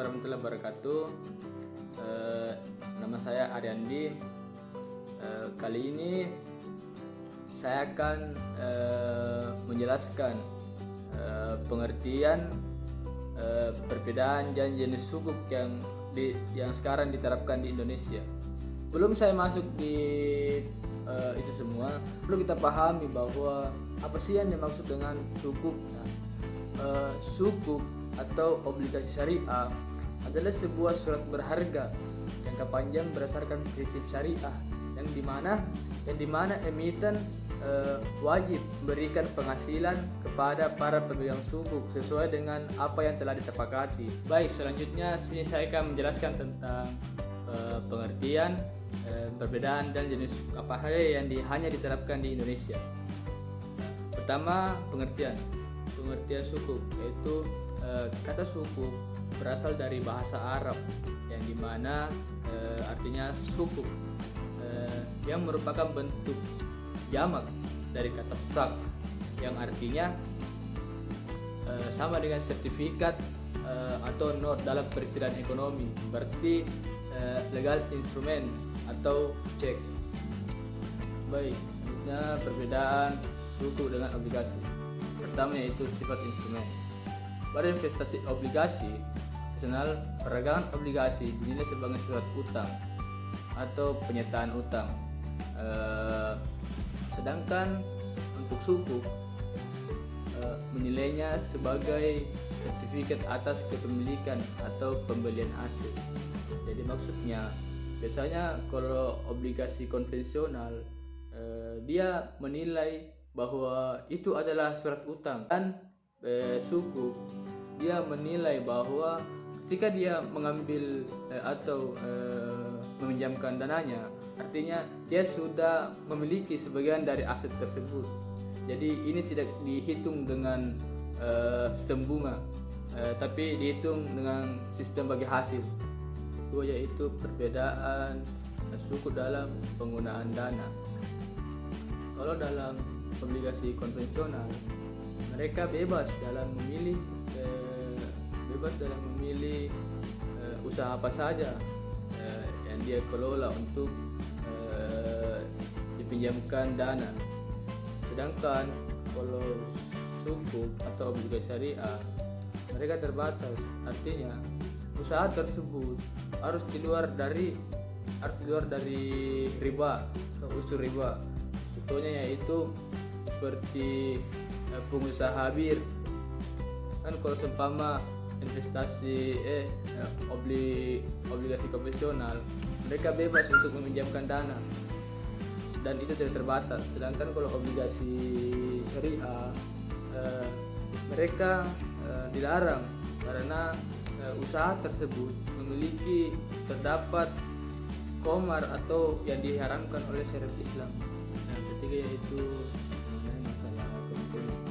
warahmatullahi wabarakatuh. Nama saya Ariandi. Kali ini saya akan menjelaskan pengertian perbedaan dan jenis sukuk yang sekarang diterapkan di Indonesia. Belum saya masuk di itu semua, perlu kita pahami bahwa apa sih yang dimaksud dengan sukuk. Sukuk atau obligasi syariah adalah sebuah surat berharga jangka panjang berdasarkan prinsip syariah yang dimana emiten wajib memberikan penghasilan kepada para pemegang sukuk sesuai dengan apa yang telah disepakati. Baik, selanjutnya sini saya akan menjelaskan tentang pengertian, perbedaan dan jenis apa saja yang hanya diterapkan di Indonesia. Pertama, pengertian sukuk, yaitu kata sukuk berasal dari bahasa Arab yang dimana artinya sukuk, yang merupakan bentuk jamak dari kata sak yang artinya sama dengan sertifikat atau not dalam peristilahan ekonomi, berarti legal instrument atau cek. Baik, selanjutnya perbedaan sukuk dengan obligasi. Pertama yaitu sifat instrumen. Pada investasi obligasi nasional, peragangan obligasi dinilai sebagai surat utang atau penyertaan utang. Sedangkan untuk sukuk menilainya sebagai sertifikat atas kepemilikan atau pembelian aset. Jadi maksudnya biasanya kalau obligasi konvensional dia menilai bahwa itu adalah surat utang, dan sukuk dia menilai bahwa ketika dia mengambil atau meminjamkan dananya, artinya dia sudah memiliki sebagian dari aset tersebut. Jadi ini tidak dihitung dengan sistem bunga, tapi dihitung dengan sistem bagi hasil. Itu yaitu perbedaan sukuk dalam penggunaan dana. Kalau dalam obligasi konvensional, mereka bebas dalam memilih usaha apa saja yang dia kelola untuk dipinjamkan dana. Sedangkan kalau sukuk atau obligasi syariah, mereka terbatas, artinya usaha tersebut harus di luar dari riba atau unsur riba. Contohnya yaitu seperti pengusaha bir, kan kalau seumpama investasi obligasi konvensional, mereka bebas untuk meminjamkan dana dan itu tidak terbatas. Sedangkan kalau obligasi syariah, mereka dilarang karena usaha tersebut memiliki terdapat qomar atau yang diharamkan oleh syariat Islam. Yang ketiga yaitu masalah keuntungan.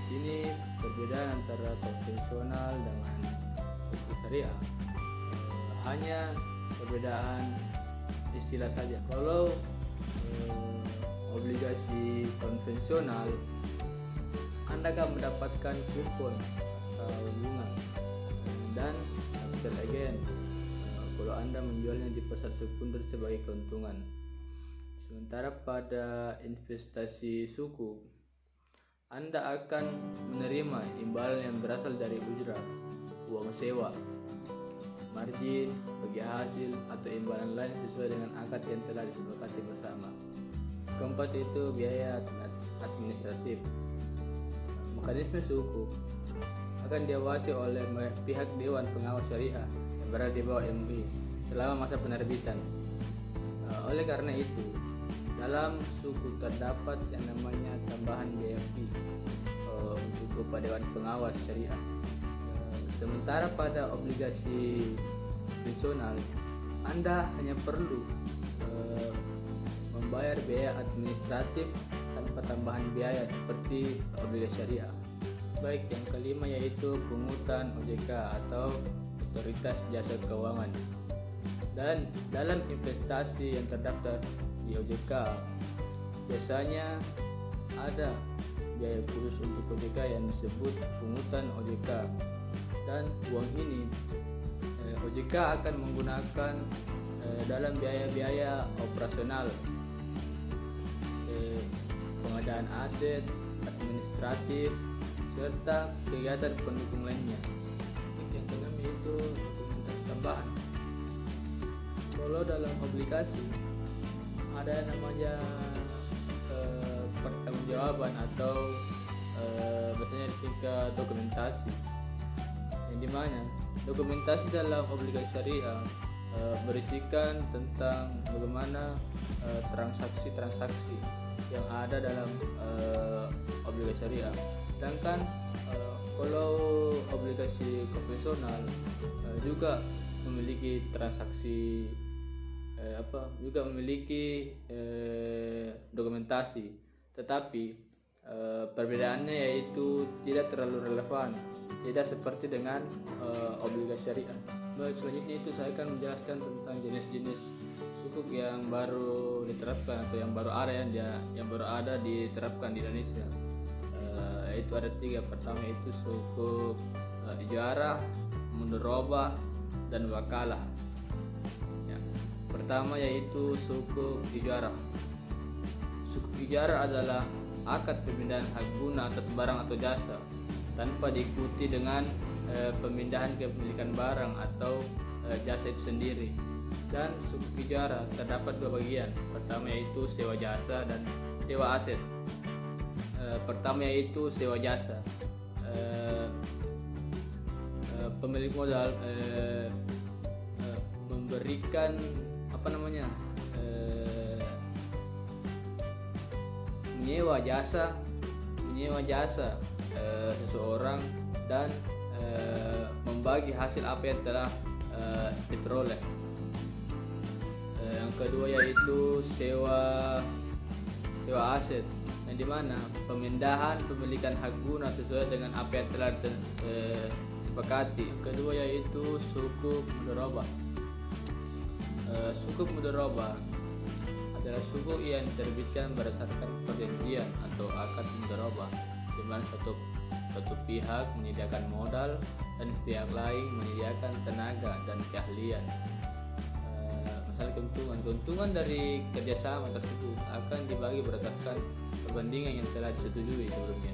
Sini perbedaan antara konvensional dengan sukuk syariah hanya perbedaan istilah saja. Kalau obligasi konvensional, Anda akan mendapatkan kupon atau bunga dan capital gain kalau Anda menjualnya di pasar sekunder sebagai keuntungan. Sementara pada investasi sukuk, Anda akan menerima imbalan yang berasal dari ujrah, uang sewa, margin, bagi hasil, atau imbalan lain sesuai dengan akad yang telah disepakati bersama. Keempat itu biaya administratif. Mekanisme sukuk akan diawasi oleh pihak Dewan Pengawas Syariah yang berada di bawah MUI selama masa penerbitan. Oleh karena itu, dalam sukuk terdapat yang namanya tambahan biaya fee untuk upah Dewan Pengawas Syariah. Sementara pada obligasi konvensional, Anda hanya perlu membayar biaya administratif tanpa tambahan biaya seperti obligasi syariah. Baik, yang kelima yaitu pungutan OJK atau Otoritas Jasa Keuangan. Dan dalam investasi yang terdaftar di OJK, biasanya ada biaya khusus untuk OJK yang disebut pungutan OJK. dan uang ini OJK akan menggunakan dalam biaya-biaya operasional, pengadaan aset, administratif, serta kegiatan pendukung lainnya. Yang keenam yaitu dokumentasi tambahan. Kalau dalam obligasi ada yang namanya pertanggungjawaban atau biasanya disingkat dokumentasi, yang dimana dokumentasi dalam obligasi syariah berisikan tentang bagaimana transaksi-transaksi yang ada dalam obligasi syariah. Sedangkan kalau obligasi konvensional juga memiliki transaksi juga memiliki dokumentasi, tetapi perbedaannya yaitu tidak terlalu relevan, tidak seperti dengan obligasi syariah. Baik, selanjutnya itu saya akan menjelaskan tentang jenis-jenis sukuk yang baru diterapkan atau yang baru ada diterapkan di Indonesia. Yaitu ada 3. Pertama itu sukuk ijarah, mudharabah, dan wakalah. Pertama yaitu sukuk ijarah. Sukuk ijarah adalah akad pemindahan hak guna atas barang atau jasa tanpa diikuti dengan pemindahan kepemilikan barang atau jasa itu sendiri. Dan sukuk ijarah terdapat 2 bagian. Pertama yaitu sewa jasa dan sewa aset. Pertama yaitu sewa jasa. Pemilik modal memberikan menyewa jasa seseorang dan membagi hasil apa yang telah diperoleh. Yang kedua yaitu sewa aset, yang dimana pemindahan pemilikan hak guna sesuai dengan apa yang telah disepakati. Yang kedua yaitu sukuk mudharabah. Sukuk mudharabah adalah sukuk yang diterbitkan berdasarkan perjanjian atau akad mudharabah, di mana satu pihak menyediakan modal dan pihak lain menyediakan tenaga dan keahlian. Masalah keuntungan dari kerjasama tersebut akan dibagi berdasarkan perbandingan yang telah disetujui sebelumnya.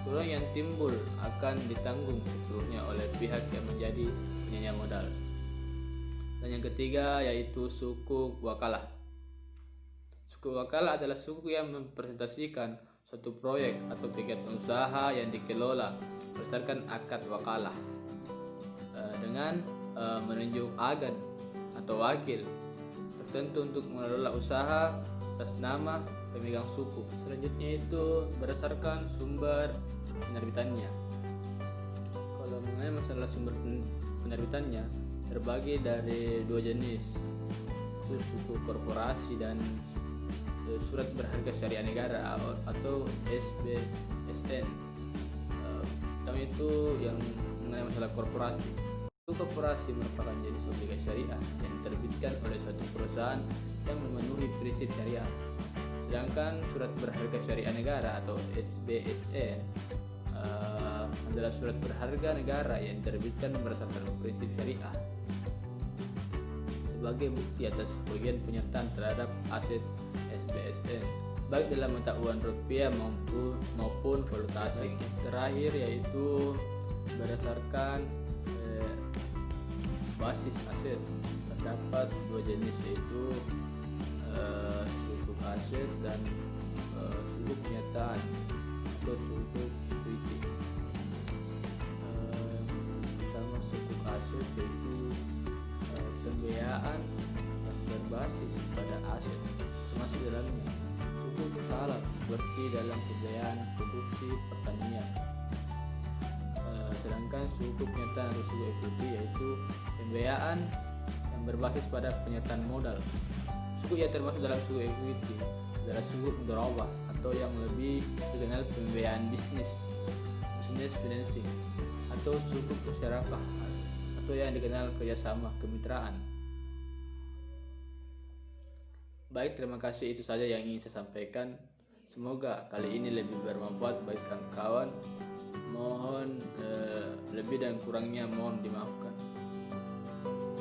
Kerugian yang timbul akan ditanggung sepenuhnya oleh pihak yang menjadi penyedia modal. Dan yang ketiga yaitu sukuk wakalah. Sukuk wakalah adalah suku yang mempresentasikan suatu proyek atau kegiatan usaha yang dikelola berdasarkan akad wakalah dengan menunjuk agen atau wakil tertentu untuk mengelola usaha atas nama pemegang suku. Selanjutnya itu berdasarkan sumber penerbitannya. Kalau mengenai masalah sumber penerbitannya terbagi dari 2 jenis, itu suku korporasi dan surat berharga syariah negara atau SBSN. Pertama itu yang mengenai masalah korporasi. Korporasi merupakan jenis obligasi syariah yang diterbitkan oleh suatu perusahaan yang memenuhi prinsip syariah. Sedangkan surat berharga syariah negara atau SBSN adalah surat berharga negara yang diterbitkan berdasarkan prinsip syariah sebagai bukti atas bagian penyertaan terhadap aset SBSN, baik dalam mata uang rupiah maupun valuta asing. Terakhir yaitu berdasarkan basis aset. Terdapat 2 jenis yaitu sukuk aset dan sukuk penyataan atau sukuk equity. Pertama sukuk aset yaitu pembiayaan yang berbasis pada aset, termasuk dalamnya sukuk usaha seperti dalam pembiayaan produksi pertanian. Sedangkan sukuk penyataan atau sukuk equity yaitu pembiayaan yang berbasis pada penyertaan modal. Sukuk yang termasuk dalam sukuk equity adalah sukuk mudharabah atau yang lebih dikenal pembiayaan business financing, atau sukuk musyarakah atau yang dikenal kerjasama kemitraan. Baik, terima kasih, itu saja yang ingin saya sampaikan. Semoga kali ini lebih bermanfaat bagi kawan-kawan. Mohon lebih dan kurangnya mohon dimaafkan.